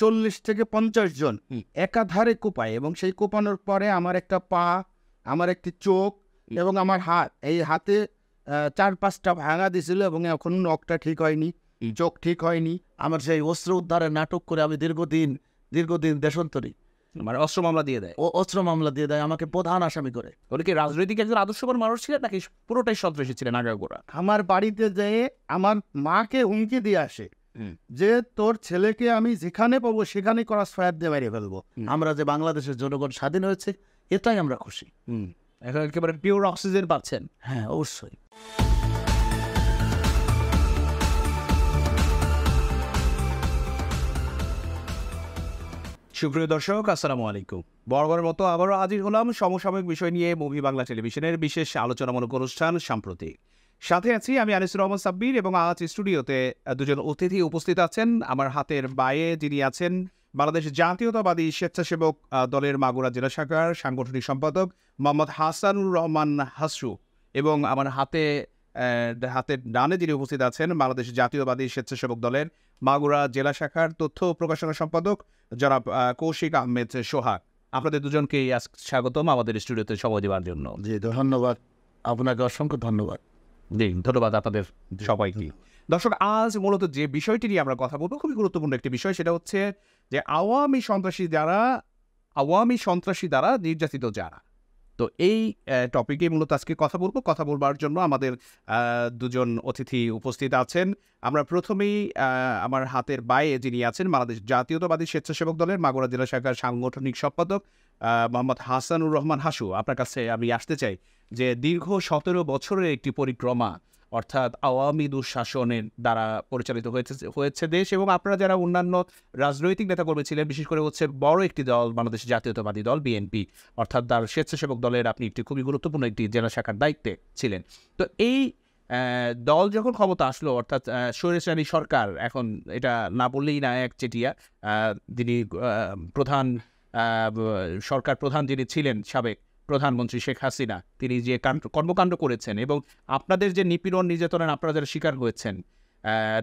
40 থেকে 50 জন একাধারে কোপায়, এবং সেই কোপানোর পরে আমার একটা পা, আমার একটি চোখ এবং আমার হাত, এই হাতে 4-5টা ভাঙা দিছিল, এবং এখন নখটা ঠিক হয়নি, চোখ ঠিক হয়নি। আমার সেই অস্ত্র উদ্ধারের নাটক করে আমি দীর্ঘদিন দেশান্তরী। মানে অস্ত্র মামলা দিয়ে দেয়, অস্ত্র মামলা দিয়ে দেয় আমাকে প্রধান আসামি করে। ওরা কি রাজনৈতিক একজন আদর্শবান মানুষ ছিলেন নাকি পুরোটাই সন্ত্রাসী ছিলেন আগাগোড়া? আমার বাড়িতে যেয়ে আমার মাকে হুমকি দিয়ে আসে যে তোর ছেলেকে আমি যেখানে পাবো সেখানে ক্রস ফায়ার দিয়ে মেরে ফেলবো। আমরা যে বাংলাদেশের জনগণ স্বাধীন হয়েছে এটাই আমরা খুশি। এখন একেবারে পিওর অক্সিজেন পাচ্ছেন। হ্যাঁ, অবশ্যই। সুপ্রিয় দর্শক, আসসালামু আলাইকুম। বরাবরের মতো আবারও হাজির হলাম সমসাময়িক বিষয় নিয়ে মুভি বাংলা টেলিভিশনের বিশেষ আলোচনামূলক অনুষ্ঠান সাম্প্রতিক। সাথে আছি আমি আনিসুর রহমান সাব্বির, এবং আজ স্টুডিওতে দুজন অতিথি উপস্থিত আছেন। আমার হাতের বায়ে যিনি আছেন বাংলাদেশ জাতীয়তাবাদী স্বেচ্ছাসেবক দলের মাগুরা জেলা শাখার সাংগঠনিক সম্পাদক মোহাম্মদ হাসানুর রহমান হাসু, এবং আমার হাতের ডানে যিনি উপস্থিত আছেন বাংলাদেশ জাতীয়তাবাদী স্বেচ্ছাসেবক দলের মাগুরা জেলা শাখার তথ্য প্রকাশনা সম্পাদক জনাব কৌশিক আহমেদ সোহাগ। আপনাদের দুজনকে স্বাগতম আমাদের স্টুডিওতে সময় দেওয়ার জন্য। জি, ধন্যবাদ আপনাকে, অসংখ্য ধন্যবাদ। জি, ধন্যবাদ আপনাদের সবাইকে। দর্শক, আজ মূলত যে বিষয়টি নিয়ে আমরা কথা বলবো খুবই গুরুত্বপূর্ণ একটি বিষয়, সেটা হচ্ছে যে আওয়ামী সন্ত্রাসী দ্বারা নির্যাতিত যারা। তো এই টপিকে মূলত আজকে কথা বলবার জন্য আমাদের দুজন অতিথি উপস্থিত আছেন। আমরা প্রথমেই আমার হাতের বায়ে যিনি আছেন বাংলাদেশ জাতীয়তাবাদী স্বেচ্ছাসেবক দলের মাগুরা জেলা শাখার সাংগঠনিক সম্পাদক মোহাম্মদ হাসানুর রহমান হাসু, আপনার কাছে আমি আসতে চাই যে দীর্ঘ 17 বছরের একটি পরিক্রমা, অর্থাৎ আওয়ামী দুঃশাসনের দ্বারা পরিচালিত হয়েছে দেশ, এবং আপনারা যারা অন্যান্য রাজনৈতিক নেতাকর্মী ছিলেন, বিশেষ করে হচ্ছে বড় একটি দল বাংলাদেশ জাতীয়তাবাদী দল বিএনপি, অর্থাৎ তার স্বেচ্ছাসেবক দলের আপনি একটি খুবই গুরুত্বপূর্ণ একটি জেলা শাখার দায়িত্বে ছিলেন। তো এই দল যখন ক্ষমতা আসলো, অর্থাৎ স্বৈরাচারী সরকার, এখন এটা না বললেই না এক চেটিয়া, যিনি সরকার প্রধান যিনি ছিলেন সাবেক প্রধানমন্ত্রী শেখ হাসিনা, তিনি যে কর্মকাণ্ড করেছেন এবং আপনাদের যে নিপীড়ন নির্যাতনের আপনারা যারা শিকার হয়েছেন,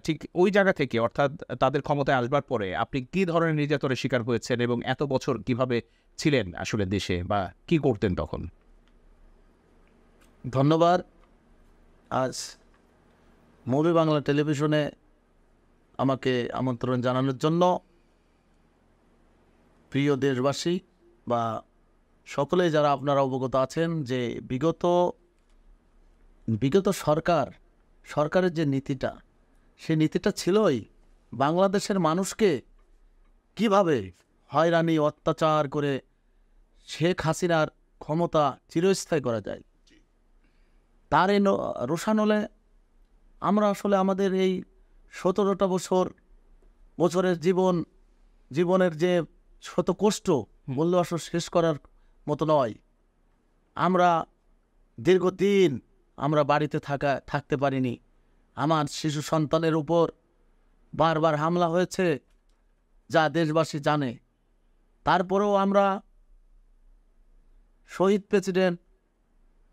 ঠিক ওই জায়গা থেকে, অর্থাৎ তাদের ক্ষমতায় আসবার পরে আপনি কী ধরনের নির্যাতনের শিকার হয়েছেন এবং এত বছর কিভাবে ছিলেন আসলে দেশে, বা কি করতেন তখন? ধন্যবাদ। আজ মুভি বাংলা টেলিভিশনে আমাকে আমন্ত্রণ জানানোর জন্য। প্রিয় দেশবাসী বা সকলেই যারা আপনারা অবগত আছেন যে বিগত সরকারের যে নীতিটা, সেই নীতিটা ছিলই বাংলাদেশের মানুষকে কিভাবে হয়রানি অত্যাচার করে শেখ হাসিনার ক্ষমতা চিরস্থায়ী করা যায়। তার এই রোষানলে আমরা আসলে আমাদের এই 17টা বছরের জীবনের যে শত কষ্ট বললে আসলে শেষ করার মতো নয়। আমরা দীর্ঘদিন বাড়িতে থাকতে পারিনি। আমার শিশু সন্তানের উপর বারবার হামলা হয়েছে, যা দেশবাসী জানে। তারপরেও আমরা শহীদ প্রেসিডেন্ট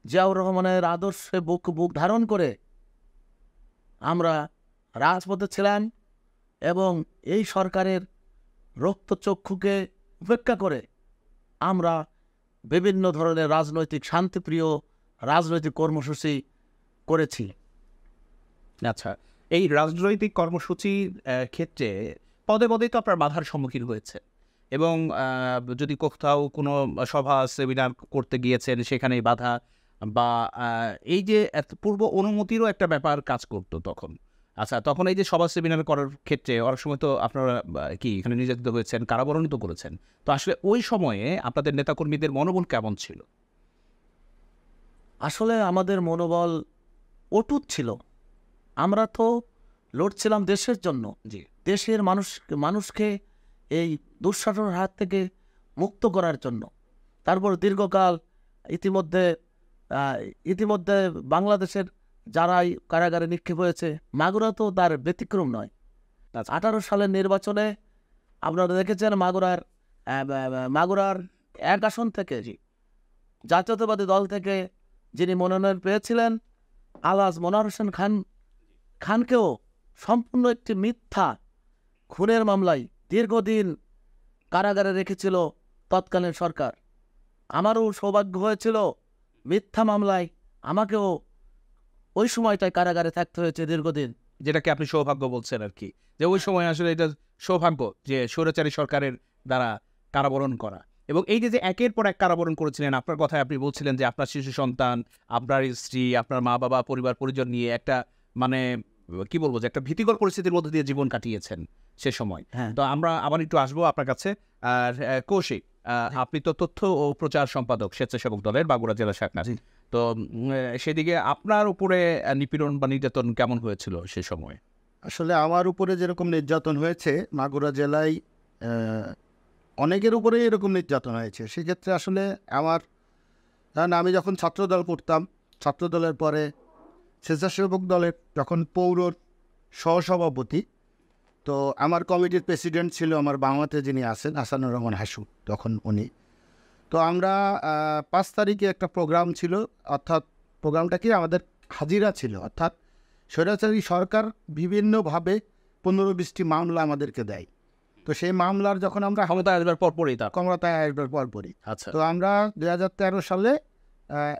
জিয়াউর রহমানের আদর্শে বুক ধারণ করে আমরা রাজপথে ছিলাম, এবং এই সরকারের রক্তচক্ষুকে উপেক্ষা করে আমরা বিভিন্ন ধরনের শান্তিপ্রিয় রাজনৈতিক কর্মসূচি করেছি। আচ্ছা, এই রাজনৈতিক কর্মসূচির ক্ষেত্রে পদে পদে তো আপনার বাধার সম্মুখীন হয়েছে, এবং যদি কোথাও কোনো সভা সেমিনার করতে গিয়েছেন সেখানে বাধা, বা এই যে পূর্ব অনুমতিরও একটা ব্যাপার কাজ করতো তখন। আচ্ছা, তখন এই যে সভা সেমিনার করার ক্ষেত্রে অনেক সময় তো আপনারা কি এখানে নির্যাতিত হয়েছেন, কারাবরণিত করেছেন। তো আসলে ওই সময়ে আপনাদের নেতাকর্মীদের মনোবল কেমন ছিল? আসলে আমাদের মনোবল অটুট ছিল। আমরা তো লড়ছিলাম দেশের জন্য, দেশের মানুষকে এই দুঃশাসনের হাত থেকে মুক্ত করার জন্য। তারপর দীর্ঘকাল ইতিমধ্যে বাংলাদেশের যারাই কারাগারে নিক্ষেপ হয়েছে, মাগুরা তো তার ব্যতিক্রম নয়। 18 সালের নির্বাচনে আপনারা দেখেছেন মাগুরার 1 আসন থেকে জাতীয়তাবাদী দল থেকে যিনি মনোনয়ন পেয়েছিলেন, আলহাজ মনোয়ার হোসেন খানকেও সম্পূর্ণ একটি মিথ্যা খুনের মামলায় দীর্ঘদিন কারাগারে রেখেছিল তৎকালীন সরকার। আমারও সৌভাগ্য হয়েছিল মিথ্যা মামলায় আমাকেও ওই সময়টায় কারাগারে থাকতে হয়েছে দীর্ঘদিন। যেটাকে আপনি সৌভাগ্য বলছেন আর কি, যে ওই সময় আসলে এটা সৌভাগ্য যে স্বৈরাচারী সরকারের দ্বারা কারাবরণ করা। এবং এই যে একের পর এক কারাবরণ করেছিলেন, আপনার কথায় আপনি বলছিলেন যে আপনার শিশু সন্তান, আপনার স্ত্রী, আপনার মা বাবা, পরিবার পরিজন নিয়ে একটা মানে কি বলবো যে একটা ভীতিকর পরিস্থিতির মধ্যে দিয়ে জীবন কাটিয়েছেন সে সময়। তো আমরা আবার একটু আসবো আপনার কাছে। আর কৌশিক, আপনি তো তথ্য ও প্রচার সম্পাদক স্বেচ্ছাসেবক দলের মাগুরা জেলা শাখার। তো সেদিকে আপনার উপরে নিপীড়ন বা নির্যাতন কেমন হয়েছিল সে সময়? আসলে আমার উপরে যেরকম নির্যাতন হয়েছে, মাগুরা জেলায় অনেকের উপরে এরকম নির্যাতন হয়েছে। সেক্ষেত্রে আসলে কারণ আমি যখন ছাত্রদল করতাম, ছাত্রদলের পরে স্বেচ্ছাসেবক দলের যখন পৌর সহসভাপতি, তো আমার কমিটির প্রেসিডেন্ট ছিল আমার বাংলাতে যিনি আছেন হাসানুর রহমান হাসু, তখন উনি। তো আমরা 5 তারিখে একটা প্রোগ্রাম ছিল, অর্থাৎ প্রোগ্রামটা কি আমাদের হাজিরা ছিল, অর্থাৎ স্বৈরাচারী সরকার বিভিন্নভাবে 15-20টি মামলা আমাদেরকে দেয়। তো সেই মামলার যখন আমরা ক্ষমতায় আসবার পরপরই তার ক্ষমতায় আসবার পরপরই, আচ্ছা, তো আমরা 2013 সালে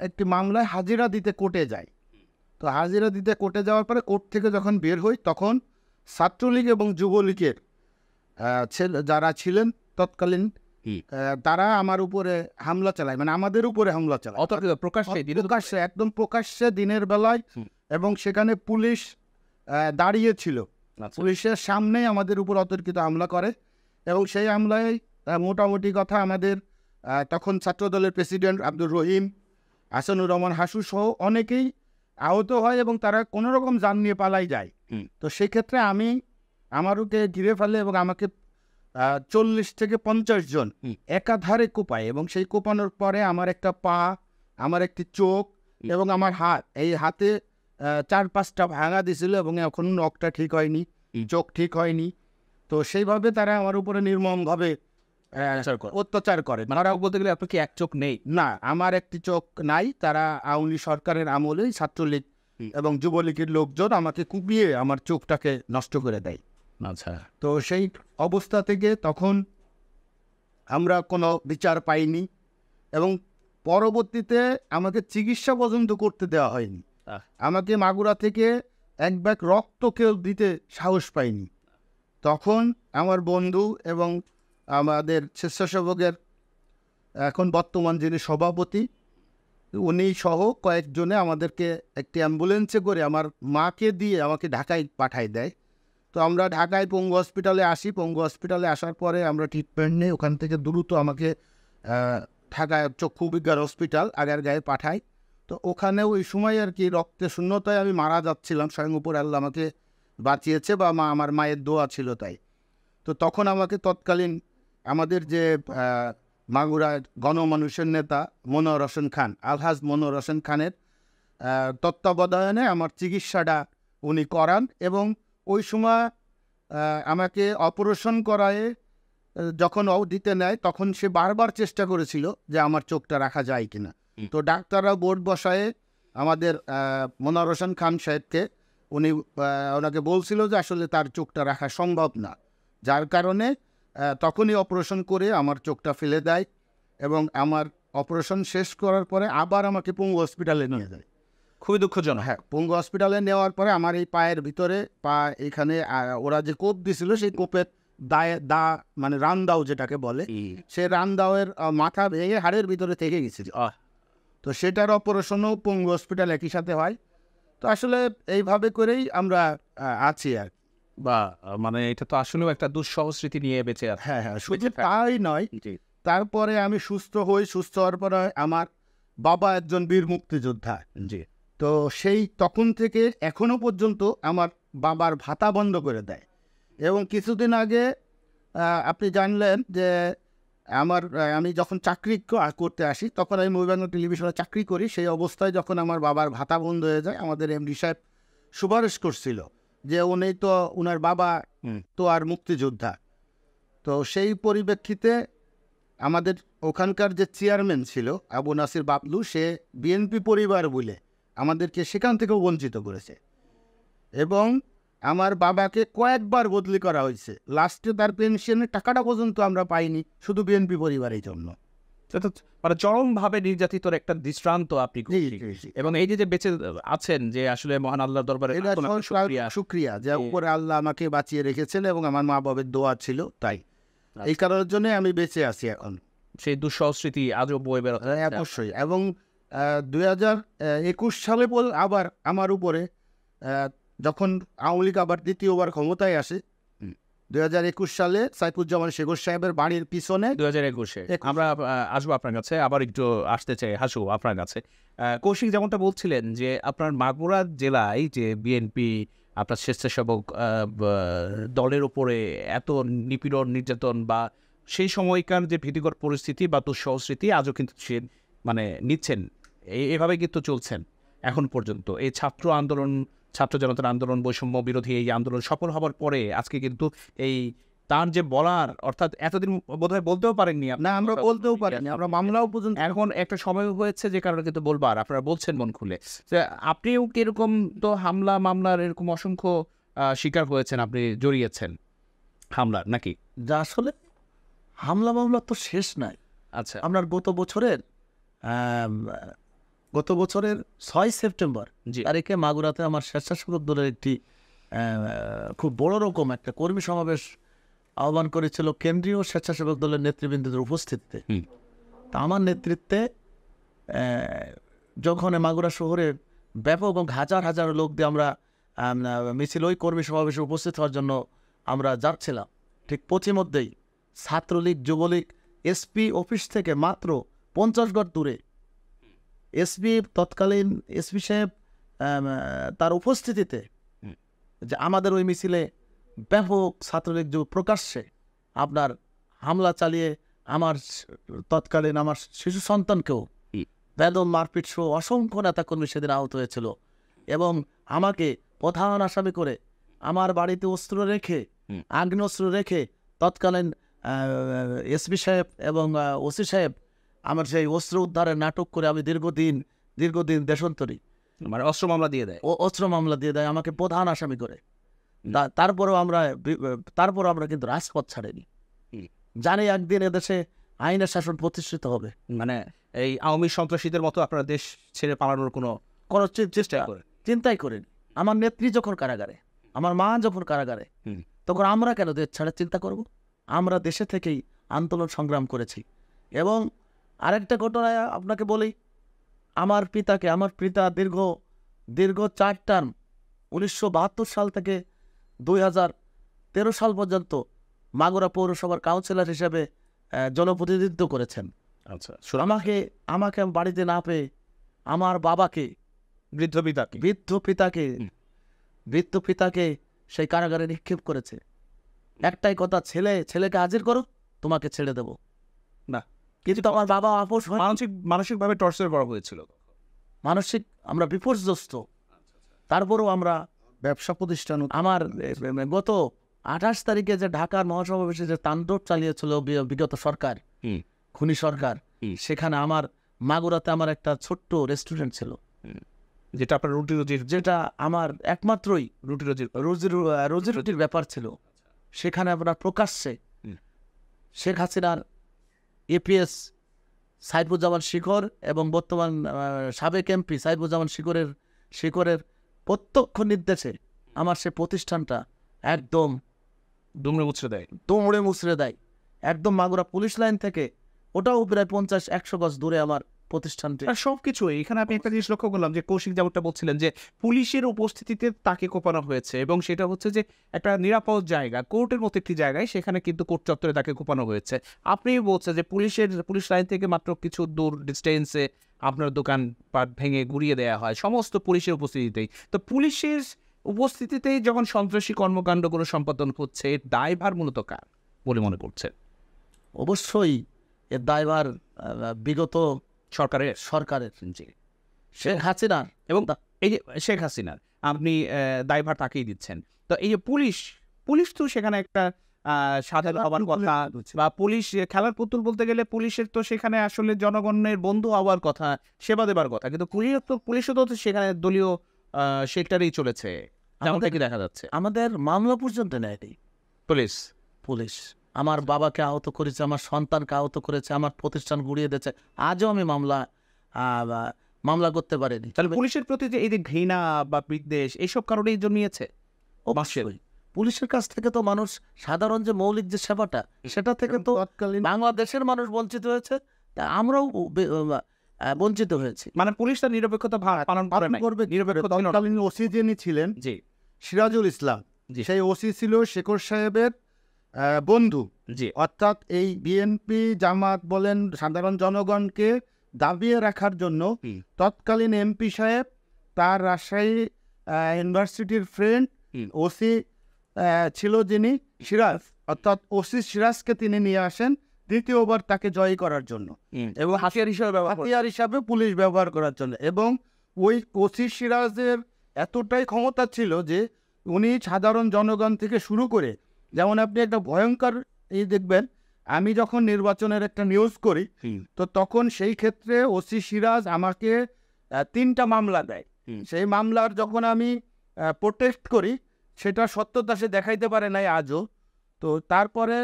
একটি মামলায় হাজিরা দিতে কোর্টে যাই। তো হাজিরা দিতে কোর্টে যাওয়ার পরে কোর্ট থেকে যখন বের হই, তখন ছাত্রলীগ এবং যুবলীগের যারা ছিলেন তৎকালীন, তারা আমার উপরে হামলা চালায়, মানে আমাদের উপরে হামলা চালায় প্রকাশ্যে, একদম প্রকাশ্যে দিনের বেলায়। এবং সেখানে পুলিশ দাঁড়িয়েছিল, পুলিশের সামনেই আমাদের উপর অতর্কিত হামলা করে। এবং সেই হামলায় মোটামুটি কথা আমাদের তখন ছাত্রদলের প্রেসিডেন্ট আব্দুর রহিম, হাসানুর রহমান হাসু সহ অনেকেই আহত হয় এবং তারা কোনো রকম যান নিয়ে পালাই যায়। তো সেক্ষেত্রে আমারকে ঘিরে ফেলে এবং আমাকে 40 থেকে 50 জন একাধারে কোপায়। এবং সেই কোপানোর পরে আমার একটা পা, আমার একটি চোখ এবং আমার হাত, এই হাতে 4-5টা ভাঙা দিছিল এবং এখন নখটা ঠিক হয়নি, চোখ ঠিক হয়নি। তো সেইভাবে তারা আমার উপরে নির্মমভাবে অত্যাচার করে। মানে বলতে গেলে আপনার কি এক চোখ নেই? না, আমার একটি চোখ নাই। তারা আওয়ামী সরকারের আমলেই ছাত্রলীগ এবং যুবলীগের লোকজন আমাকে কুপিয়ে আমার চোখটাকে নষ্ট করে দেয়। আচ্ছা। তো সেই অবস্থা থেকে তখন আমরা কোনো বিচার পাইনি এবং পরবর্তীতে আমাকে চিকিৎসা পর্যন্ত করতে দেওয়া হয়নি। আমাকে মাগুরা থেকে এক ব্যাগ রক্ত কেউ দিতে সাহস পাইনি। তখন আমার বন্ধু এবং আমাদের স্বেচ্ছাসেবকের এখন বর্তমান যিনি সভাপতি, উনি সহ কয়েকজনে আমাদেরকে একটি অ্যাম্বুলেন্সে করে আমার মাকে দিয়ে আমাকে ঢাকায় পাঠায় দেয়। তো আমরা ঢাকায় পঙ্গু হসপিটালে আসি। পঙ্গু হসপিটালে আসার পরে আমরা ট্রিটমেন্ট নিই। ওখান থেকে দ্রুত আমাকে ঢাকায় চক্ষু বিজ্ঞান হসপিটাল আগারগাঁয়ে পাঠায়। তো ওখানে ওই সময় আর কি রক্তের শূন্যতায় আমি মারা যাচ্ছিলাম। স্বয়ং উপর আল্লাহ আমাকে বাঁচিয়েছে, বা আমার মায়ের দোয়া ছিল তাই। তো তখন আমাকে তৎকালীন আমাদের যে মাগুরার গণমানুষের নেতা মনোয়ার হোসেন খান, আলহাজ মনোয়ার হোসেন খানের তত্ত্বাবধানে আমার চিকিৎসাটা উনি করান। এবং ওই সময় আমাকে অপারেশন করায় যখন দিতে নেয়, তখন সে বারবার চেষ্টা করেছিল যে আমার চোখটা রাখা যায় কিনা। তো ডাক্তাররা বোর্ড বসায়ে আমাদের মনোয়ার হোসেন খান সাহেবকে ওনাকে বলছিল যে আসলে তার চোখটা রাখা সম্ভব না, যার কারণে তখনই অপারেশন করে আমার চোখটা ফেলে দেয়। এবং আমার অপারেশন শেষ করার পরে আবার আমাকে পঙ্গু হসপিটালে নিয়ে যায়। খুবই দুঃখজনক। হ্যাঁ, পঙ্গু হসপিটালে নেওয়ার পরে আমার এই পায়ের ভিতরে এখানে ওরা যে কোপ দিছিল, সেই কোপের মানে রানদাও যেটাকে বলে, সে রানদাওয়ের মাথা ভেঙে হাড়ের ভিতরে থেকে গেছিল। তো সেটার অপারেশনও পঙ্গু হসপিটাল একই সাথে হয়। তো আসলে এইভাবে করেই আমরা আছি আর। বা মানে এটা তো আসলেও একটা দুঃসহ স্মৃতি নিয়ে বেঁচে আছে। হ্যাঁ, শুধু তাই নয়, তারপরে আমি সুস্থ হওয়ার পরে আমার বাবা একজন বীর মুক্তিযোদ্ধা। তো সেই তখন থেকে এখনো পর্যন্ত আমার বাবার ভাতা বন্ধ করে দেয়। এবং কিছুদিন আগে আপনি জানলেন যে আমি যখন চাকরি করতে আসি, তখন আমি মহিবাংলা টেলিভিশনে চাকরি করি। সেই অবস্থায় যখন আমার বাবার ভাতা বন্ধ হয়ে যায়, আমাদের এমডি সাহেব সুপারিশ করছিল যে উনার বাবা তো আর মুক্তিযোদ্ধা। তো সেই পরিপ্রেক্ষিতে আমাদের ওখানকার যে চেয়ারম্যান ছিল আবু নাসির বাবলু, সে বিএনপি পরিবার বলে আমাদেরকে সেখান থেকেও বঞ্চিত করেছে। এবং আমার বাবাকে কয়েকবার বদলি করা হয়েছে, লাস্টে তার পেনশনের টাকাটা পর্যন্ত আমরা পাইনি, শুধু বিএনপি পরিবারের জন্য। সেটা তো মানে চরমভাবে নির্যাতিতর একটা দৃষ্টান্ত আপনি জি, করছেন। জি, জি। এবং এই যে বেঁচে আছেন, যে আসলে মহান আল্লাহর দরবারে এটা লাখো লাখো শুকরিয়া। শুক্রিয়া যে যে- উপরে আল্লাহ আমাকে বাঁচিয়ে রেখেছেন এবং আমার মা বাবার দোয়া ছিল, তাই এই কারণের জন্য আমি বেঁচে আছি এখন। সেই দুঃসহ স্মৃতি আজও বয়ে বেরোচ্ছে। অবশ্যই। এবং 2021 সালে আবার আমার উপরে যখন আওয়ামী লীগ আবার দ্বিতীয়বার ক্ষমতায় আসে, 2021 সালে সাইফুজ্জামান শেখর সাহেবের বাড়ির পিছনে 2021-এ আমরা আসবো আপনার কাছে, আবার একটু আসতে চাই হাসু আপনার কাছে। কৌশিক যেমনটা বলছিলেন যে আপনার মাগুরা জেলায় যে বিএনপি আপনার স্বেচ্ছাসেবক দলের উপরে এত নিপীড়ন নির্যাতন বা সেই সময়কার যে ভীতিকর পরিস্থিতি বা দুঃসহ স্মৃতি আজও কিন্তু সে মানে নিচ্ছেন, এভাবে কিন্তু চলছেন এখন পর্যন্ত। এই ছাত্র আন্দোলন, ছাত্র জনতার আন্দোলন, বৈষম্য বিরোধী এই আন্দোলন সফল হওয়ার পরে আজকে কিন্তু এই তার যে বলার, অর্থাৎ এতদিন বোধহয় বলতেও পারেননি না, আমরা বলতেও পারিনি, আমরা মামলাও পর্যন্ত। এখন একটা সময় হয়েছে যে কারণে কিন্তু বলবার আপনারা বলছেন মন খুলে। যে আপনিও কিরকম তো হামলা মামলার এরকম অসংখ্য শিকার হয়েছেন, আপনি জড়িয়েছেন হামলার নাকি? যা আসলে হামলা মামলা তো শেষ নাই। আচ্ছা, আপনার গত বছরের 6 সেপ্টেম্বর জি। তারিখে মাগুরাতে আমার স্বেচ্ছাসেবক দলের একটি খুব বড় রকম একটা কর্মী সমাবেশ আহ্বান করেছিল কেন্দ্রীয় স্বেচ্ছাসেবক দলের নেতৃবৃন্দদের উপস্থিতিতে। হুম। তা আমার নেতৃত্বে যখন মাগুরা শহরের ব্যাপক এবং হাজার হাজার লোক দিয়ে আমরা মিছিল ওই কর্মী সমাবেশে উপস্থিত হওয়ার জন্য আমরা যাচ্ছিলাম, ঠিক পথিমধ্যেই ছাত্রলীগ, যুবলীগ, এসপি অফিস থেকে মাত্র 50 গজ দূরে তৎকালীন এসপি সাহেব তার উপস্থিতিতে যে আমাদের ওই মিছিলে ব্যাপক ছাত্রলীগ প্রকাশ্যে আপনার হামলা চালিয়ে আমার তৎকালীন আমার শিশু সন্তানকেও বেদম মারপিট সহ অসংখ্য নেতাকর্মী সেদিন আহত হয়েছিল। এবং আমাকে প্রধান আসামি করে আমার বাড়িতে অস্ত্র রেখে, আগ্নেয়াস্ত্র রেখে তৎকালীন এসপি সাহেব এবং ওসি সাহেব আমার সেই অস্ত্র উদ্ধারের নাটক করে আমি দীর্ঘদিন দেশান্তরী, মানে অস্ত্র মামলা দিয়ে দেয়। অস্ত্র মামলা দিয়ে দেয় আমাকে প্রধান আসামি করে। তারপরেও আমরা কিন্তু রাজপথ ছাড়েনি। জানি একদিন এদেশে আইনের শাসন প্রতিষ্ঠিত হবে। মানে এই আওয়ামী সন্ত্রাসীদের মতো আপনারা দেশ ছেড়ে পালানোর কোনো চিন্তাই করিনি। আমার নেত্রী যখন কারাগারে, আমার মা যখন কারাগারে, তখন আমরা কেন দেশ ছাড়ার চিন্তা করব? আমরা দেশে থেকেই আন্দোলন সংগ্রাম করেছি। এবং আরেকটা ঘটনা আপনাকে বলি, আমার পিতা দীর্ঘ 4 টার্ম 1972 সাল থেকে 2013 সাল পর্যন্ত মাগুরা পৌরসভার কাউন্সিলর হিসেবে জনপ্রতিনিধিত্ব করেছেন। আচ্ছা, আমাকে বাড়িতে না পেয়ে আমার বাবাকে, বৃদ্ধ পিতাকে সেই কারাগারে নিক্ষেপ করেছে। একটাই কথা, ছেলেকে হাজির করো, তোমাকে ছেড়ে দেব না। কিন্তু আমার বাবা আপোষ হয়। মানসিকভাবে টর্চার করা হয়েছিল, আমরা বিপর্যস্ত। তারপরেও আমরা ব্যবসা প্রতিষ্ঠান, আমার গত 28 তারিখে যে ঢাকার মহাসমাবেশে যে তাণ্ডব চালিয়েছিল বিগত সরকার, খুনি সরকার, সেখানে আমার মাগুরাতে আমার একটা ছোট্ট রেস্টুরেন্ট ছিল, যেটা আপনার যেটা আমার একমাত্রই রুজির ব্যাপার ছিল। সেখানে আপনার প্রকাশ্যে শেখ হাসিনার এপিএস সাইফুজ্জামান শিখর এবং বর্তমান সাবেক এমপি সাইফুজ্জামান শিখরের প্রত্যক্ষ নির্দেশে আমার সে প্রতিষ্ঠানটা একদম দুমড়ে মুচড়ে দেয়। একদম মাগুরা পুলিশ লাইন থেকে ওটাও প্রায় 50-100 গজ দূরে আমার প্রতিষ্ঠানটি। সবকিছু এখানে আমি একটা জিনিস লক্ষ্য করলাম যে কৌশিক যেমনটা বলছিলেন যে পুলিশের উপস্থিতিতে তাকে কোপানো হয়েছে, এবং সেটা হচ্ছে যে একটা নিরাপদ জায়গা, কোর্টের মতো একটি জায়গায়, সেখানে কিন্তু কোর্ট চত্বরে তাকে কোপানো হয়েছে। আপনি বলছেন যে পুলিশ লাইন থেকে মাত্র কিছু দূর ডিস্টেন্সে আপনার দোকান পাট ভেঙে গুড়িয়ে দেওয়া হয় সমস্ত পুলিশের উপস্থিতিতেই। তো পুলিশের উপস্থিতিতেই যখন সন্ত্রাসী কর্মকাণ্ডগুলো সম্পাদন হচ্ছে, এর দায়ভার মূলত কার বলে মনে করছেন? অবশ্যই এর দায়ভার বিগত সরকারের শেখ হাসিনার। এবং এই যে শেখ হাসিনার আপনি দায়ভার তাকেই দিচ্ছেন। তো এই যে পুলিশ তো সেখানে একটা সাধারণ হওয়ার কথা, বা পুলিশ খেলার পুতুল বলতে গেলে পুলিশের তো সেখানে আসলে জনগণের বন্ধু হওয়ার কথা, সেবা দেবার কথা, কিন্তু পুলিশও তো সেখানে দলীয় সেক্টরেই চলেছে। যেমনটা কি দেখা যাচ্ছে? আমাদের মামলা পর্যন্ত নেয়নি পুলিশ পুলিশ। আমার বাবাকে আহত করেছে, আমার সন্তানকে আহত করেছে, আমার প্রতিষ্ঠান গুড়িয়ে দিয়েছে, আজও আমি মামলা করতে পারিনি। তাহলে পুলিশের প্রতি যে এই যে ঘৃণা বা বিদ্বেষ এইসব কারণেই জন্মিয়েছে। অবশ্যই পুলিশের কাছ থেকে তো মানুষ সাধারণ যে মৌলিক যে সেবাটা, সেটা থেকে তো তৎকালীন বাংলাদেশের মানুষ বঞ্চিত হয়েছে, তা আমরাও বঞ্চিত হয়েছি। মানে পুলিশ তার নিরপেক্ষতা পালন করে নাই। করবে নিরপেক্ষ ছিল না। তৎকালীন ওসি যিনি ছিলেন জি সিরাজুল ইসলাম, জি। সেই ওসি ছিল শেখর সাহেবের বন্ধু। জি অর্থাৎ এই বিএনপি জামাত বলেন সাধারণ জনগণকে দাবিয়ে রাখার জন্য হুম। তৎকালীন এমপি সাহেব তার রাজশাহী ইউনিভার্সিটির ফ্রেন্ড হুম। ওসি ছিল যিনি সিরাজ, অর্থাৎ ওসি সিরাজকে তিনি নিয়ে আসেন দ্বিতীয়বার তাকে জয় করার জন্য এবং হাতিয়ার হিসেবে ব্যবহার করে। হাতিয়ার হিসাবে পুলিশ ব্যবহার করার জন্য। এবং ওই ওসি সিরাজের এতটাই ক্ষমতা ছিল যে উনি সাধারণ জনগণ থেকে শুরু করে, যেমন আপনি একটা ভয়ঙ্কর এই দেখবেন, আমি যখন নির্বাচনের একটা নিউজ করি তো তখন সেই ক্ষেত্রে ওসি সিরাজ আমাকে 3টা মামলা দেয়। সেই মামলার যখন আমি প্রোটেস্ট করি সেটা সত্যতা সে দেখাইতে পারে নাই আজও। তো তারপরে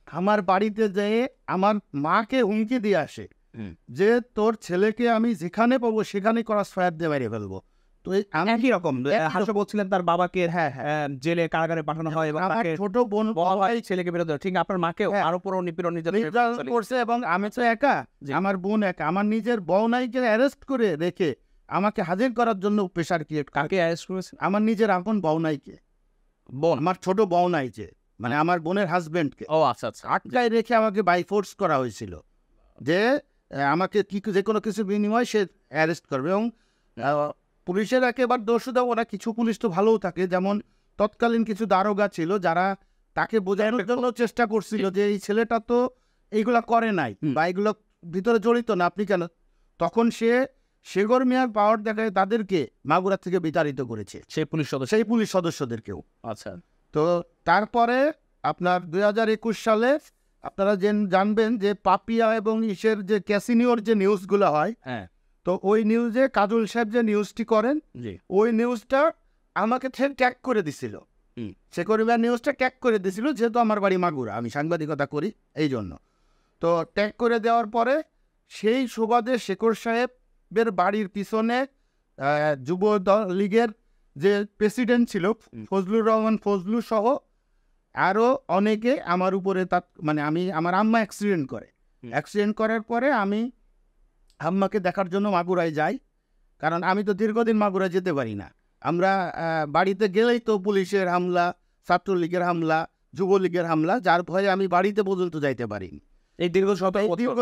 আমার বাড়িতে যেয়ে আমার মাকে হুমকি দিয়ে আসে যে তোর ছেলেকে আমি যেখানে পাবো সেখানে ক্রস ফায়ার দিয়ে মেরে ফেলবো। তো আমি একই রকম হাসো বলছিলেন তার বাবাকে জেলে কারাগারে পাঠানো হয় এবং আমার তাকে ছোট বোন বলা হয় ছেলেকে বেরোতে হবে। ঠিক আপনার মাকেও হ্যাঁ। আরো পুরো নিপীড়ন নির্যাতন নির্যাতন করছে। এবং আমি তো একা, জি। আমার বোন একা, আমার নিজের বউনাইকে অ্যারেস্ট করে রেখে আমাকে হাজির করার জন্য প্রেশার ক্রিয়েট। কাকে অ্যারেস্ট করেছেন? আমার নিজের আপন বউনাইকে, বোন। আমার ছোট বউনাই যে মানে আমার বোনের হাজবেন্ডকে ও আচ্ছা আচ্ছা। আটকায় রেখে আমাকে বাই ফোর্স করা হয়েছিল যে আমাকে যে কোনো কিছু বিনিময়ে সে অ্যারেস্ট করবে। এবং পুলিশের একেবারে দোষ দেবো না, কিছু পুলিশ তো ভালোও থাকে, যেমন তৎকালীন কিছু দারোগা ছিল যারা তাকে বোঝানোর জন্য চেষ্টা করছিল যে এই ছেলেটা তো এইগুলা করে নাই বা এইগুলো ভিতরে জড়িত না, আপনি কেন। তখন সে শেখর মিয়ার পাওয়ার দেখায় তাদেরকে মাগুরা থেকে বিতাড়িত করেছে, সেই পুলিশ সদস্য। সেই পুলিশ সদস্যদেরকেও। আচ্ছা। তো তারপরে আপনার 2021 সালে আপনারা জানবেন যে পাপিয়া এবং ইসের যে ক্যাসিনিওর যে নিউজগুলো হয়, হ্যাঁ তো ওই নিউজে কাজল সাহেব যে নিউজটি করেন জি। ওই নিউজটা আমাকে ট্যাগ করে দিছিল। শেখর মিয়ার নিউজটা ট্যাগ করে দিছিল, যেহেতু আমার বাড়ি মাগুরা, আমি সাংবাদিকতা করি এই জন্য। তো ট্যাগ করে দেওয়ার পরে সেই সুবাদে শেখর সাহেবের বাড়ির পিছনে যুব লীগের যে প্রেসিডেন্ট ছিল ফজলুর রহমান ফজলু সহ আরও অনেকে আমার উপরে মানে আমার আম্মা অ্যাক্সিডেন্ট করে। অ্যাক্সিডেন্ট করার পরে আমি আম্মাকে দেখার জন্য মাগুরায় যাই, কারণ আমি তো দীর্ঘদিন মাগুরা যেতে পারি না। আমরা বাড়িতে গেলেই তো পুলিশের হামলা, ছাত্রলীগের হামলা, যুবলীগের হামলা, যার ভয়ে আমি বাড়িতে পর্যন্ত যাইতে পারিনি। এই দীর্ঘ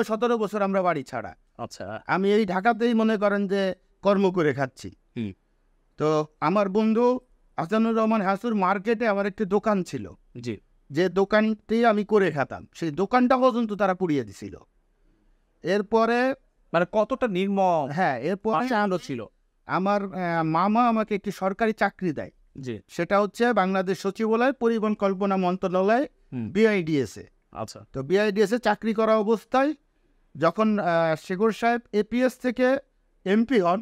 17 বছর আমরা বাড়ি ছাড়া। আচ্ছা। আমি এই ঢাকাতেই মনে করেন যে কর্ম করে খাচ্ছি। তো আমার বন্ধু হাসানুর রহমান হাসুর মার্কেটে আমার একটি দোকান ছিল, জি। যে দোকানটি আমি করে খেতাম, সেই দোকানটা পর্যন্ত তারা পুড়িয়ে দিছিল। এরপরে মানে কতটা নির্মম। হ্যাঁ, এরপরে আলো ছিল। আমার মামা আমাকে একটি সরকারি চাকরি দেয়, জি। সেটা হচ্ছে বাংলাদেশ সচিবালয় পরিকল্পনা মন্ত্রণালয়, বিআইডিএসে। আচ্ছা। তো বিআইডিএসে চাকরি করা অবস্থায় যখন শেখর সাহেব এপিএস থেকে এমপি হন,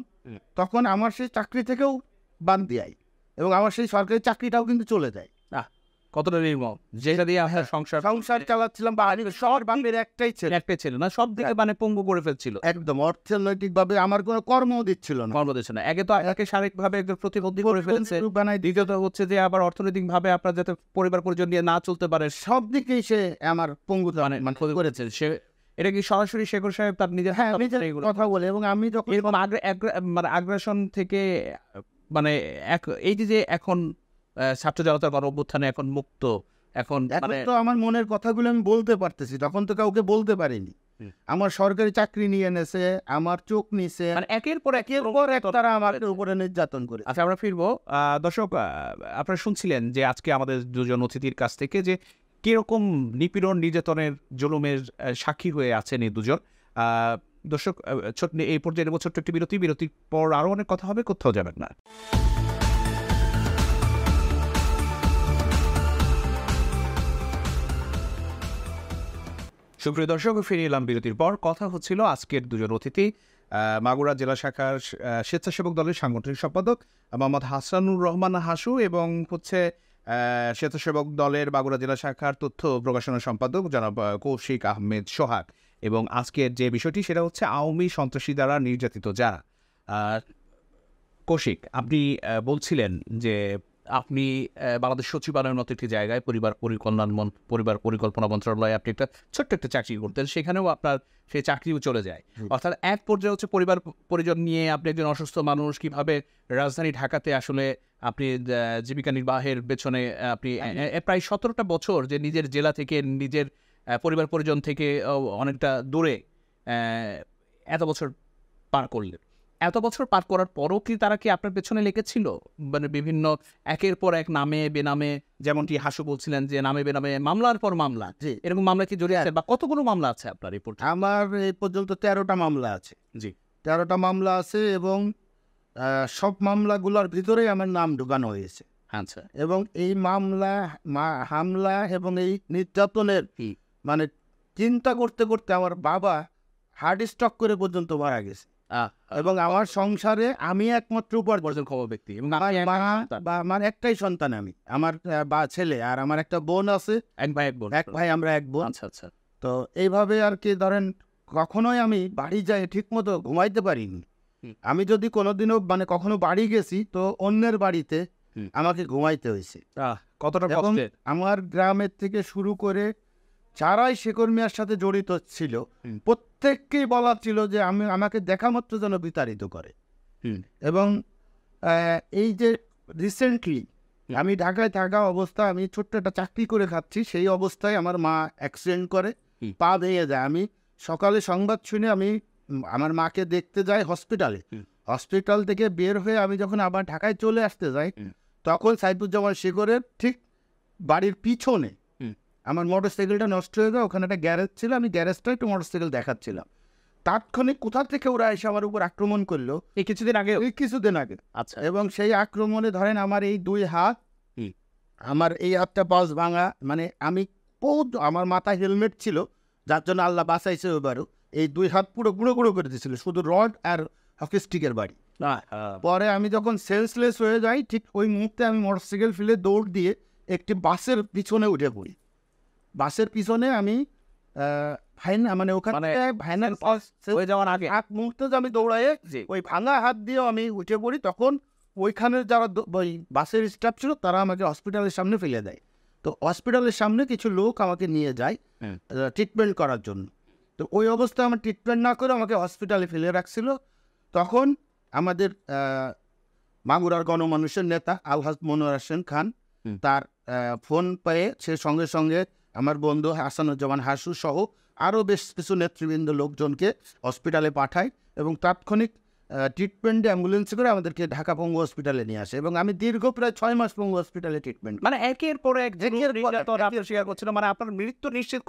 তখন আমার সেই চাকরি থেকেও বাদ দেয় এবং আমার সেই সরকারি চাকরিটাও কিন্তু চলে যায়। কতটা নির্মম, যেটা দিয়ে আপনার সংসার চালাচ্ছিলাম, বা শহর বাংলার একটাই ছিল না, সব দিকে মানে পঙ্গু করে ফেলছিল। একদম অর্থনৈতিকভাবে আমার কোনো কর্মও দিচ্ছিল না, কর্ম দিচ্ছে না। একে তো একে শারীরিকভাবে একদম প্রতিবন্ধী করে ফেলছে, দ্বিতীয়ত হচ্ছে যে আবার অর্থনৈতিকভাবে আপনার যাতে পরিবার পরিজন নিয়ে না চলতে পারে, সব দিকেই সে আমার পঙ্গু মানে করেছে। সে এটা কি সরাসরি শেখর সাহেব তার নিজের কথা বলে। এবং আমি যখন এরকম মানে আগ্রাসন থেকে মানে এই যে এখন ছাত্র জনতার গণ অভ্যুত্থানে এখন মুক্ত, এখন মানে তো আমার মনের কথাগুলো আমি বলতে পারতেছি, তখন তো কাউকে বলতে পারিনি। আমার সরকারি চাকরি নিয়ে এনেছে, আমার চোখ নিছে, মানে একের পর এক তারা আমার উপরে নির্যাতন করে। আচ্ছা, আমরা ফিরবো। দর্শক, আপনারা শুনছিলেন যে আজকে আমাদের দুজন অতিথির কাছ থেকে যে কিরকম নিপীড়ন, নির্যাতনের, জুলুমের সাক্ষী হয়ে আছেন এই দুজন। দর্শক, এই পর্যায়ে নেব ছোট্ট একটি বিরতির পর আরও অনেক কথা হবে, কোথাও যাবেন না। সুপ্রিয় দর্শক, ফিরে এলাম বিরতির পর। কথা হচ্ছিল আজকের দুজন অতিথি মাগুরা জেলা শাখার স্বেচ্ছাসেবক দলের সাংগঠনিক সম্পাদক মোহাম্মদ হাসানুর রহমান হাসু এবং হচ্ছে স্বেচ্ছাসেবক দলের মাগুরা জেলা শাখার তথ্য প্রকাশনা সম্পাদক জনাব কৌশিক আহমেদ সোহাগ। এবং আজকের যে বিষয়টি সেটা হচ্ছে আওয়ামী সন্ত্রাসী দ্বারা নির্যাতিত যারা। কৌশিক, আপনি বলছিলেন যে আপনি বাংলাদেশ সচিবালয়ের মতো একটি জায়গায় পরিবার পরিকল্পনা মন্ত্রণালয়ে আপনি একটা ছোট্ট একটা চাকরি করতেন, সেখানেও আপনার সেই চাকরিও চলে যায়। অর্থাৎ এক পর্যায়ে হচ্ছে পরিবার পরিজন নিয়ে আপনি একজন অসুস্থ মানুষ কিভাবে রাজধানী ঢাকাতে আসলে আপনি জীবিকা নির্বাহের পেছনে আপনি প্রায় 17টা বছর যে নিজের জেলা থেকে নিজের পরিবার পরিজন থেকে অনেকটা দূরে এত বছর পার করলেন। এত বছর পার করার পরও কি তারা কি আপনার পেছনে লেগেছিল? মানে বিভিন্ন একের পর এক নামে বেনামে, যেমনটি হাসু বলছিলেন যে নামে বেনামে মামলার পর মামলা, এরকম মামলা কি জড়িয়ে আছে বা কতগুলো মামলা আছে আপনার এই পর্যন্ত? আমার এই পর্যন্ত 13টা মামলা আছে। জি, 13টা মামলা আছে এবং সব মামলাগুলোর ভিতরেই আমার নাম ঢুকানো হয়েছে। আচ্ছা। এবং এই মামলা হামলা এবং এই নির্যাতনের মানে চিন্তা করতে করতে আমার বাবা হার্ট স্ট্রোক করে পর্যন্ত মারা গেছে। এবং আমার সংসারে আমি একমাত্র উপার্জন ক্ষম ব্যক্তি এবং আমার একটাই সন্তান আমি, আমার ছেলে আর আমার একটা বোন আছে, এক ভাই আমরা এক বোন। আচ্ছা আচ্ছা। তো এইভাবে আর কি ধরেন কখনোই আমি বাড়ি যাই ঠিক মতো ঘুমাইতে পারিনি। আমি যদি কোনোদিনও মানে কখনো বাড়ি গেছি তো অন্যের বাড়িতে আমাকে ঘুমাইতে হয়েছে। কতটা কষ্টের। আমার গ্রামের থেকে শুরু করে যারাই শেখর মিয়ার সাথে জড়িত ছিল প্রত্যেককেই বলা ছিল যে আমাকে দেখা মাত্র যেন বিতাড়িত করে। এবং এই যে রিসেন্টলি আমি ঢাকায় থাকা অবস্থা, আমি ছোট্ট একটা চাকরি করে খাচ্ছি, সেই অবস্থায় আমার মা অ্যাক্সিডেন্ট করে পা ভেঙে যায়। আমি সকালে সংবাদ শুনে আমি আমার মাকে দেখতে যাই হসপিটালে। হসপিটাল থেকে বের হয়ে আমি যখন আবার ঢাকায় চলে আসতে যাই তখন সাইফুজ্জামান শেখরের ঠিক বাড়ির পিছনে আমার মোটরসাইকেলটা নষ্ট হয়ে যায়। ওখানে একটা গ্যারেজ ছিল, আমি গ্যারেজটা একটু মোটরসাইকেল দেখাচ্ছিলাম, তাৎক্ষণিক কোথা থেকে ওরা এসে আমার উপর আক্রমণ করলো এই কিছুদিন আগে। আচ্ছা। এবং সেই আক্রমণে ধরেন আমার এই 2 হাত, আমার এই হাতটা পাশ ভাঙা, মানে আমি আমার মাথায় হেলমেট ছিল যার জন্য আল্লাহ বাঁচাইছে ওইবারও। এই 2 হাত পুরো গুঁড়ো গুঁড়ো করে দিয়েছিল, শুধু রড আর হকি স্টিকের বাড়ি। পরে আমি যখন সেন্সলেস হয়ে যাই ঠিক ওই মুহূর্তে আমি মোটরসাইকেল ফেলে দৌড় দিয়ে একটি বাসের পিছনে উঠে পড়ি। বাসের পিছনে আমি মানে ওখানে হয়ে যাওয়ার আগে এক মুহূর্তে আমি দৌড়াই ওই ভাঙা হাত দিয়েও আমি উঠে পড়ি। তখন ওইখানের যারা ওই বাসের স্টাফ ছিল তারা আমাকে হসপিটালের সামনে ফেলে দেয়। তো হসপিটালের সামনে কিছু লোক আমাকে নিয়ে যায় ট্রিটমেন্ট করার জন্য। তো ওই অবস্থায় আমার ট্রিটমেন্ট না করে আমাকে হসপিটালে ফেলে রাখছিল। তখন আমাদের মাগুরার গণমানুষের নেতা আলহাজ মনোয়ার হোসেন খান তার ফোন পেয়ে সে সঙ্গে সঙ্গে আমার বন্ধু হাসানুজ্জামান হাসু সহ আরও বেশ কিছু নেতৃবৃন্দ লোকজনকে হসপিটালে পাঠায় এবং তাৎক্ষণিক ট্রিটমেন্টে অ্যাম্বুলেন্সে করে আমাদেরকে ঢাকা পঙ্গু হসপিটালে নিয়ে আসে। এবং আমি দীর্ঘ প্রায় 6 মাস পঙ্গু হসপিটালে ট্রিটমেন্ট, মানে একের পর এক শেয়ার করছিল, মানে আপনার মৃত্যু নিশ্চিত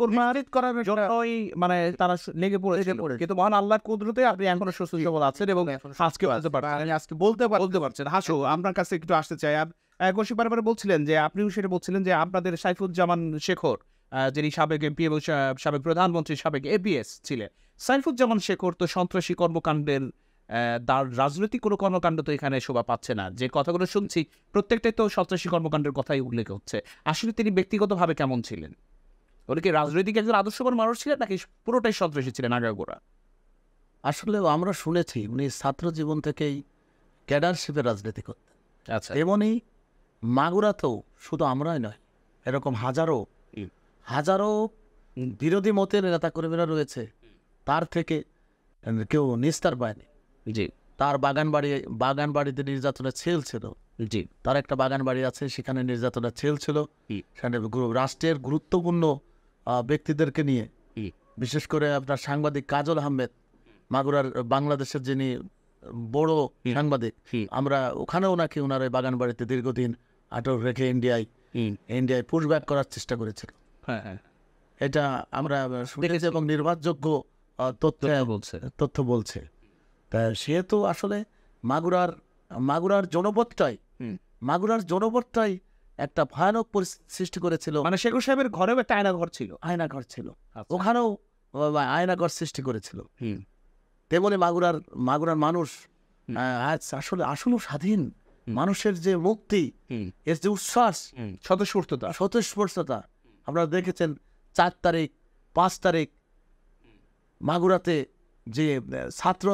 করার জন্যই মানে তারা লেগে পড়েছে। কিন্তু মহান আল্লাহর কুদরতে আপনি এখনো সুস্থ সবল আছেন এবং আজকে বলতে পারছেন। হাসু, আপনার কাছে একটু আসতে চাই। কৌশিক বারবার বলছিলেন যে আপনিও সেটা বলছিলেন যে আপনাদের সাইফুজ্জামান শেখর যিনি সাবেক এমপি এবং সাবেক প্রধানমন্ত্রী, সাবেক এপিএস ছিলেন, সাইফুজ্জামান শেখর তো সন্ত্রাসী কর্মকাণ্ডের তার রাজনৈতিক কোনো কর্মকাণ্ড তো এখানে শোভা পাচ্ছে না। যে কথাগুলো শুনছি প্রত্যেকটাই তো সন্ত্রাসী কর্মকাণ্ডের কথাই উল্লেখ হচ্ছে। আসলে তিনি ব্যক্তিগতভাবে কেমন ছিলেন? উনি কি রাজনৈতিক একজন আদর্শবান মানুষ ছিলেন নাকি পুরোটাই সন্ত্রাসী ছিলেন আগাগোড়া? আসলে আমরা শুনেছি উনি ছাত্র জীবন থেকেই ক্যাডারশিপের রাজনীতি করতেন। আচ্ছা। এমনই মাগুরাতেও শুধু আমরাই নয়, এরকম হাজারো বিরোধী মতের নেতাকর্মীরা রয়েছে, তার থেকে কেউ নিস্তার পায়নি। জি। তার বাগান বাড়িতে নির্যাতনের ছেল ছিল। জি। তার একটা বাগান বাড়ি আছে, সেখানে নির্যাতনের ছেল ছিল। সেখানে রাষ্ট্রের গুরুত্বপূর্ণ ব্যক্তিদেরকে নিয়ে, বিশেষ করে আপনার সাংবাদিক কাজল আহমেদ, মাগুরার বাংলাদেশের যিনি বড় সাংবাদিক, আমরা ওখানেও নাকি ওনার বাগান বাড়িতে দীর্ঘদিন আটক রেখে ইন্ডিয়ায় পুশব্যাক করার চেষ্টা করেছিল। এটা আমরা শুনেছি এবং নির্ভরযোগ্য তথ্য বলছে। তা সেহেতু আসলে মাগুরার জনপদটাই একটা ভয়ানক পরিস্থিতি সৃষ্টি করেছিল। মানে শেখর সাহেবের ঘরেও একটা আয়নাঘর ছিল। ওখানেও আয়নাঘর সৃষ্টি করেছিল। তেমনি মাগুরার মানুষ আজ আসলে স্বাধীন। মানুষের যে মুক্তি, এর যে উচ্ছ্বাস, স্বতঃস্ফূর্ততা আপনারা দেখেছেন 4 তারিখ 5 তারিখ মাগুরাতে যে ছাত্র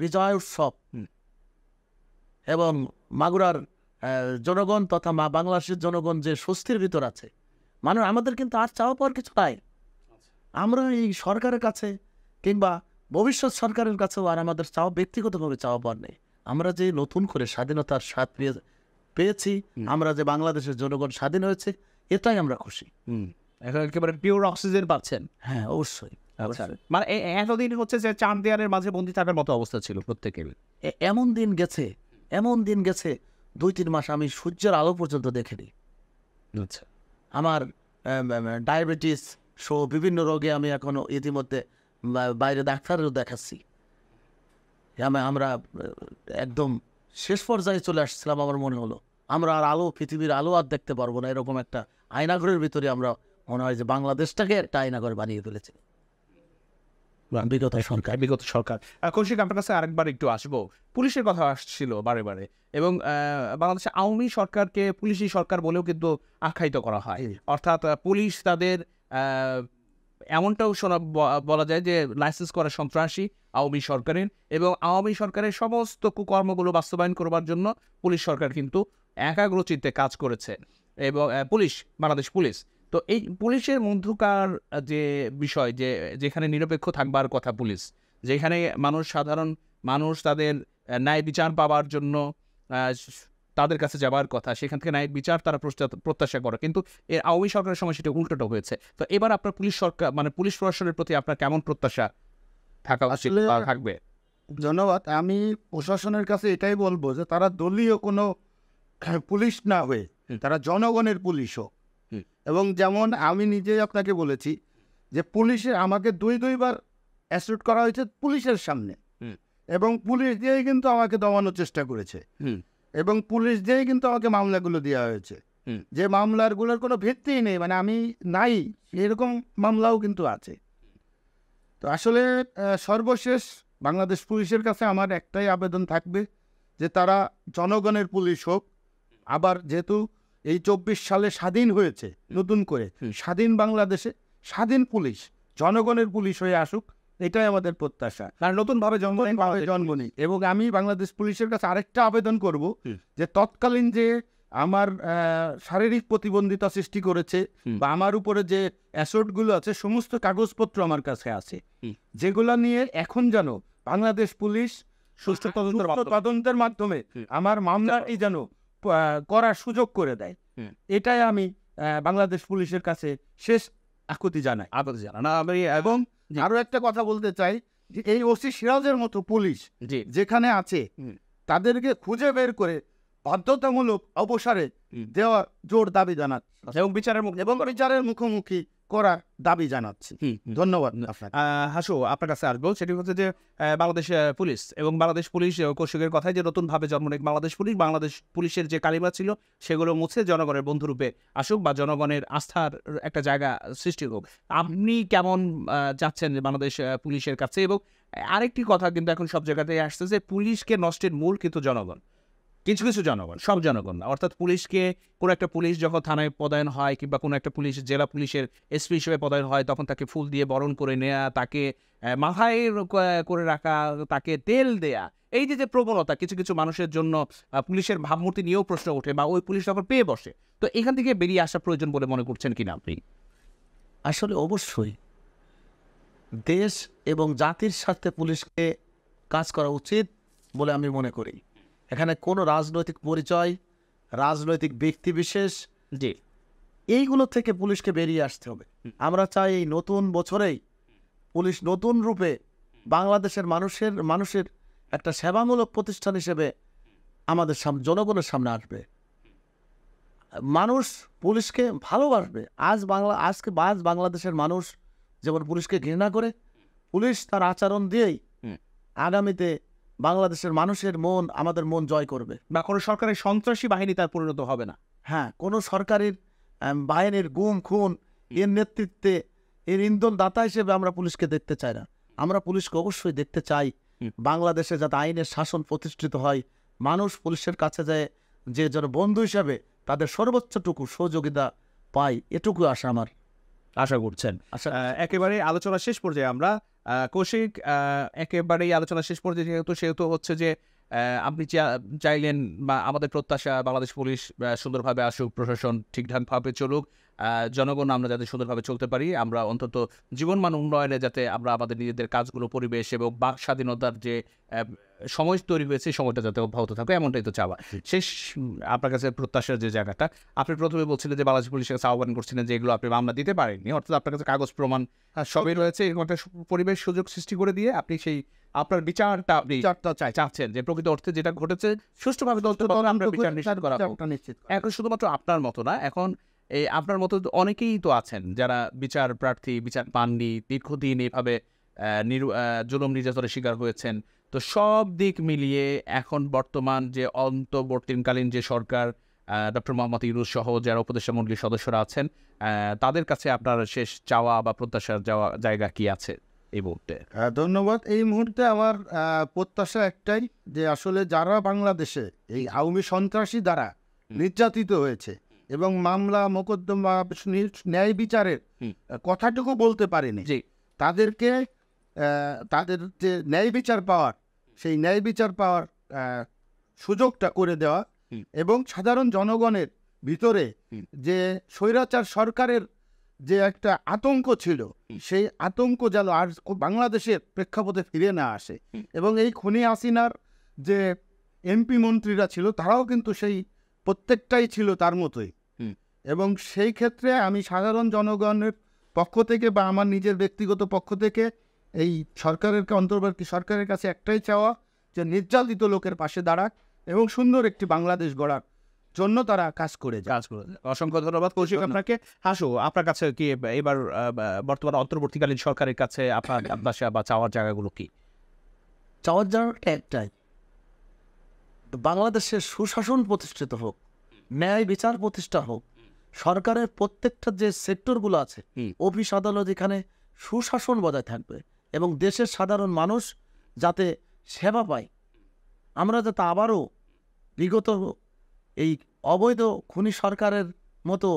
বিজয় উৎসব এবং মাগুরার জনগণ তথা বাংলাদেশের জনগণ যে স্বস্তির ভিতর আছে, আমাদের কিন্তু আর চাওয়া পাওয়ার কিছু নাই। আমরা এই সরকারের কাছে কিংবা ভবিষ্যৎ সরকারের কাছেও আর আমাদের চাওয়া ব্যক্তিগতভাবে চাওয়া পাওয়ার নেই। আমরা যে নতুন করে স্বাধীনতার স্বাদ পেয়েছি, আমরা যে বাংলাদেশের জনগণ স্বাধীন হয়েছে, এটাই আমরা খুশি। এখন একেবারে পিওর অক্সিজেন পাচ্ছেন। হ্যাঁ, অবশ্যই। মানে এতদিন হচ্ছে যে 4 দেয়ালের মাঝে বন্দী থাকার মতো অবস্থা ছিল প্রত্যেকের। এমন দিন গেছে 2-3 মাস আমি সূর্যের আলো পর্যন্ত দেখিনি। আচ্ছা, আমার ডায়াবেটিস সহ বিভিন্ন রোগে আমি এখনো ইতিমধ্যে বাইরে ডাক্তারেরও দেখাচ্ছি। আমরা একদম শেষ পর্যায়ে চলে আসছিলাম। আমার মনে হলো আমরা আর পৃথিবীর আলো আর দেখতে পারবো না, এরকম একটা আয়নাঘরের ভিতরে আমরা মনে হয় যে বাংলাদেশটাকে একটা আয়নাঘর বানিয়ে ফেলেছে বিগত সরকার। কৌশিক, আপনার কাছে আরেকবার একটু আসবো। পুলিশের কথা আসছিল বারে বারে, এবং বাংলাদেশে আওয়ামী সরকারকে পুলিশি সরকার বলেও কিন্তু আখ্যায়িত করা হয়। অর্থাৎ পুলিশ তাদের এমনটাও বলা যায় যে লাইসেন্স করা সন্ত্রাসী আওয়ামী সরকারের, এবং আওয়ামী সরকারের সমস্ত কুকর্মগুলো বাস্তবায়ন করবার জন্য পুলিশ সরকার কিন্তু একাগ্রচিত্তে কাজ করেছে। এবং বাংলাদেশ পুলিশ, তো এই পুলিশের মধ্যকার যে বিষয়, যেখানে নিরপেক্ষ থাকবার কথা পুলিশ, যেখানে সাধারণ মানুষ তাদের ন্যায় বিচার পাওয়ার জন্য তাদের কাছে যাওয়ার কথা, সেখান থেকে ন্যায় বিচার তারা প্রত্যাশা করে, কিন্তু এর আওয়ামী সরকারের সময় সেটা উল্টোটা হয়েছে। তো এবার আপনার পুলিশ প্রশাসনের প্রতি আপনার কেমন প্রত্যাশা থাকবে? ধন্যবাদ। আমি প্রশাসনের কাছে এটাই বলবো যে তারা দলীয় কোনো পুলিশ না হয়ে তারা জনগণের পুলিশ হোক। এবং যেমন আমি নিজেই আপনাকে বলেছি যে পুলিশে আমাকে 2-2বার অ্যাসল্ট করা হয়েছে পুলিশের সামনে, এবং পুলিশ দিয়েই কিন্তু আমাকে দমানোর চেষ্টা করেছে, এবং পুলিশ দিয়েই কিন্তু আমাকে মামলাগুলো দেওয়া হয়েছে, যে মামলাগুলোর কোনো ভিত্তিই নেই, মানে আমি নাই এরকম মামলাও কিন্তু আছে। তো আসলে সর্বশেষ বাংলাদেশ পুলিশের কাছে আমার একটাই আবেদন থাকবে যে তারা জনগণের পুলিশ হোক। আবার যেহেতু এই 24 সালে স্বাধীন হয়েছে, নতুন করে স্বাধীন বাংলাদেশে স্বাধীন পুলিশ জনগণের পুলিশ হয়ে আসুক, এটাই আমাদের প্রত্যাশা। আর নতুনভাবে জন্মনি। এবং আমি বাংলাদেশ পুলিশের কাছে আরেকটা আবেদন করব যে তৎকালীন যে আমার শারীরিক প্রতিবন্ধিতা সৃষ্টি করেছে বা আমার উপরে যে অ্যাসল্টগুলো আছে, সমস্ত কাগজপত্র আমার কাছে আছে, যেগুলো নিয়ে এখন যেন বাংলাদেশ পুলিশ সুষ্ঠু তদন্তের মাধ্যমে আমার মামলাটি যেন করার সুযোগ করে দেয়, এটাই আমি বাংলাদেশ পুলিশের কাছে শেষ আকুতি জানাই। এবং আরো একটা কথা বলতে চাই যে এই ওসি সিরাজের মতো পুলিশ যেখানে আছে তাদেরকে খুঁজে বের করে বাধ্যতামূলক অবসরে দেওয়া জোর দাবি জানাচ্ছে, এবং বিচারের মুখোমুখি করার দাবি জানাচ্ছি। ধন্যবাদ। হাসু, আপনার কাছে আসবো, সেটি হচ্ছে যে বাংলাদেশ পুলিশ এবং বাংলাদেশ পুলিশ কৌশিকের কথায় যে নতুনভাবে জন্ম নেয় বাংলাদেশ পুলিশের যে কালিমা ছিল সেগুলো মুছে জনগণের বন্ধুরূপে আসুক বা জনগণের আস্থার একটা জায়গা সৃষ্টি হোক। আপনি কেমন যাচ্ছেন বাংলাদেশ পুলিশের কাছে? এবং আরেকটি কথা কিন্তু এখন সব জায়গাতেই আসছে যে পুলিশকে নষ্টের মূল কিন্তু জনগণ, কিছু জনগণ, সব জনগণ না। অর্থাৎ পুলিশকে কোনো একটা পুলিশ যখন থানায় পদায়ন হয় কিংবা কোনো একটা পুলিশ জেলা পুলিশের এসপি হিসেবে পদায়ন হয়, তখন তাকে ফুল দিয়ে বরণ করে নেয়া, তাকে মাথায় করে রাখা, তাকে তেল দেয়া, এই যে প্রবণতা কিছু মানুষের জন্য পুলিশের ভাবমূর্তি নিয়েও প্রশ্ন ওঠে বা ওই পুলিশ তখন পেয়ে বসে। তো এখান থেকে বেরিয়ে আসা প্রয়োজন বলে মনে করছেন কিনা আপনি? আসলে অবশ্যই দেশ এবং জাতির স্বার্থে পুলিশকে কাজ করা উচিত বলে আমি মনে করি। এখানে কোনো রাজনৈতিক পরিচয়, রাজনৈতিক ব্যক্তিবিশেষ এইগুলো থেকে পুলিশকে বেরিয়ে আসতে হবে। আমরা চাই এই নতুন বছরেই পুলিশ নতুন রূপে বাংলাদেশের মানুষের একটা সেবামূলক প্রতিষ্ঠান হিসেবে আমাদের জনগণের সামনে আসবে। মানুষ পুলিশকে ভালোবাসবে। আজ বাংলাদেশের মানুষ যেমন পুলিশকে ঘৃণা করে, পুলিশ তার আচরণ দিয়েই আগামীতে বাংলাদেশের মানুষের আমাদের মন জয় করবে। বা কোনো সরকারের সন্ত্রাসী বাহিনী তার পরিণত হবে না। হ্যাঁ, কোনো সরকারের বাহিনীর গুম খুন এর নেতৃত্বে এর ইন্ধন দাতা হিসেবে আমরা পুলিশকে দেখতে চাই না। আমরা পুলিশকে অবশ্যই দেখতে চাই বাংলাদেশে যাতে আইনের শাসন প্রতিষ্ঠিত হয়, মানুষ পুলিশের কাছে যায় যে যেন বন্ধু হিসাবে তাদের সর্বোচ্চটুকু সহযোগিতা পায়, এটুকু আশা আমার। আশা করছেন। আশা একেবারে আলোচনা শেষ পর্যায়ে আমরা কৌশিক, একেবারেই আলোচনা শেষ পর্যায়ে সেহেতু হচ্ছে যে আপনি চাইলেন বা আমাদের প্রত্যাশা বাংলাদেশ পুলিশ সুন্দরভাবে আসুক, প্রশাসন ঠিকঠাকভাবে চলুক, জনগণ আমরা যাতে সুন্দরভাবে চলতে পারি, আমরা অন্তত জীবনমান উন্নয়নে যাতে আমরা আমাদের নিজেদের কাজগুলো, পরিবেশ এবং বাক স্বাধীনতার যে সময় তৈরি হয়েছে সময়টা যাতে অব্যাহত থাকে, এমনটাই তো চাওয়া। শেষ আপনার কাছে প্রত্যাশার যে জায়গাটা, আপনি প্রথমে বলছিলেন যে বাংলাদেশ পুলিশের কাছে আহ্বান করছিলেন যে এগুলো আপনি মামলা দিতে পারেননি, অর্থাৎ আপনার কাছে কাগজ প্রমাণ সবই রয়েছে, এরকম একটা পরিবেশ সুযোগ সৃষ্টি করে দিয়ে আপনি সেই আপনার বিচারটা আপনি চাচ্ছেন যে প্রকৃত অর্থে যেটা ঘটেছে সুষ্ঠুভাবে আমরা বিচার নিশ্চিত করা। এখন শুধুমাত্র আপনার মতো না, এখন এই আপনার মতো অনেকেই তো আছেন যারা বিচার প্রার্থী, বিচার পাননি, দীর্ঘদিন এইভাবে জুলুম নির্যাতনের শিকার হয়েছেন। তো সব দিক মিলিয়ে এখন বর্তমান যে অন্তর্বর্তীকালীন যে সরকার, ডক্টর মোহাম্মদ ইউনূস সহ যারা উপদেষ্টা মণ্ডলীর সদস্যরা আছেন, তাদের কাছে আপনার শেষ চাওয়া বা প্রত্যাশার জায়গা কি আছে এই মুহূর্তে? ধন্যবাদ। এই মুহূর্তে আমার প্রত্যাশা একটাই, যে আসলে যারা বাংলাদেশে এই আওয়ামী সন্ত্রাসী দ্বারা নির্যাতিত হয়েছে এবং মামলা মোকদ্দমা ন্যায় বিচারের কথাটুকু বলতে পারেনি, তাদেরকে তাদের যে ন্যায় বিচার পাওয়ার, সেই ন্যায় বিচার পাওয়ার সুযোগটা করে দেওয়া এবং সাধারণ জনগণের ভিতরে যে স্বৈরাচার সরকারের যে একটা আতঙ্ক ছিল, সেই আতঙ্ক যেন আর বাংলাদেশের প্রেক্ষাপটে ফিরে না আসে। এবং এই খুনি হাসিনার যে এমপি মন্ত্রীরা ছিল, তারাও কিন্তু সেই প্রত্যেকটাই ছিল তার মতোই। এবং সেই ক্ষেত্রে আমি সাধারণ জনগণের পক্ষ থেকে বা আমার নিজের ব্যক্তিগত পক্ষ থেকে এই অন্তর্বর্তী সরকারের কাছে একটাই চাওয়া, যে নির্যাতিত লোকের পাশে দাঁড়াক এবং সুন্দর একটি বাংলাদেশ গড়ার জন্য তারা কাজ করে যায়। অসংখ্য ধন্যবাদ কৌশিক আপনাকে। হাসু, আপনার কাছে কি এবার বর্তমান অন্তর্বর্তীকালীন সরকারের কাছে আপনার আশা বা চাওয়ার জায়গাগুলো কি? চাওয়ার জায়গাটা একটাই, বাংলাদেশের সুশাসন প্রতিষ্ঠিত হোক, ন্যায় বিচার প্রতিষ্ঠা হোক, সরকারের প্রত্যেকটা যে সেক্টরগুলো আছে, অফিস আদালত, এখানে সুশাসন বজায় থাকবে এবং দেশের সাধারণ মানুষ যাতে সেবা পায়। আমরা যাতে আবারও বিগত এই অবৈধ খুনি সরকারের মতো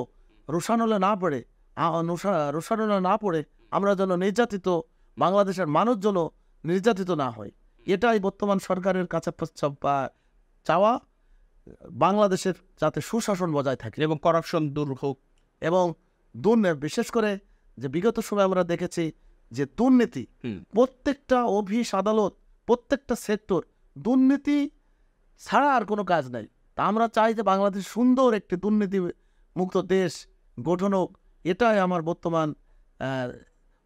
রোষানলে না পড়ে আমরা যেন নির্যাতিত, বাংলাদেশের মানুষ যেন নির্যাতিত না হয়, এটাই বর্তমান সরকারের কাছে চাওয়া। বাংলাদেশের যাতে সুশাসন বজায় থাকে এবং করাপশন দূর হোক, এবং বিশেষ করে যে বিগত সময় আমরা দেখেছি যে দুর্নীতি, প্রত্যেকটা অফিস আদালত, প্রত্যেকটা সেক্টর দুর্নীতি ছাড়া আর কোনো কাজ নাই। তা আমরা চাই যে বাংলাদেশ সুন্দর একটি দুর্নীতি মুক্ত দেশ গঠন হোক, এটাই আমার বর্তমান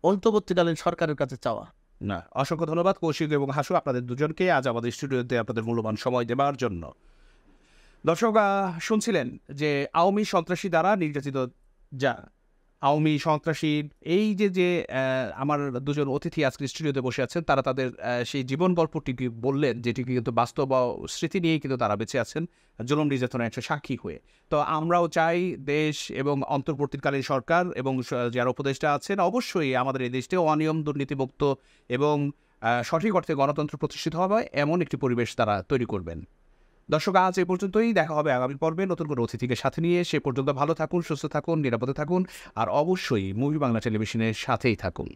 অন্তর্বর্তীকালীন সরকারের কাছে চাওয়া। না, অসংখ্য ধন্যবাদ কৌশিক এবং হাসু আপনাদের দুজনকে আজ আমাদের স্টুডিওতে আপনাদের মূল্যবান সময় দেওয়ার জন্য। দর্শক, শুনছিলেন যে আওয়ামী সন্ত্রাসী দ্বারা নির্যাতিত আওয়ামী সন্ত্রাসীর এই যে আমার দুজন অতিথি আজকে স্টুডিওতে বসে আছেন, তারা তাদের সেই জীবন গল্পটি বললেন, যেটি কিন্তু বাস্তব স্মৃতি নিয়েই কিন্তু তারা বেঁচে আছেন জুলুম নির্যাতনের একটা সাক্ষী হয়ে। তো আমরাও চাই দেশ এবং অন্তর্বর্তীকালীন সরকার এবং যারা উপদেষ্টা আছেন অবশ্যই আমাদের এই দেশটিও অনিয়ম, দুর্নীতিমুক্ত এবং সঠিক অর্থে গণতন্ত্র প্রতিষ্ঠিত হবে এমন একটি পরিবেশ তারা তৈরি করবেন। দর্শক, আজ এই পর্যন্তই। দেখা হবে আগামী পর্বে নতুন কোনো অতিথিকে সাথে নিয়ে। সে পর্যন্ত ভালো থাকুন, সুস্থ থাকুন, নিরাপদে থাকুন, আর অবশ্যই মুভি বাংলা টেলিভিশনের সাথেই থাকুন।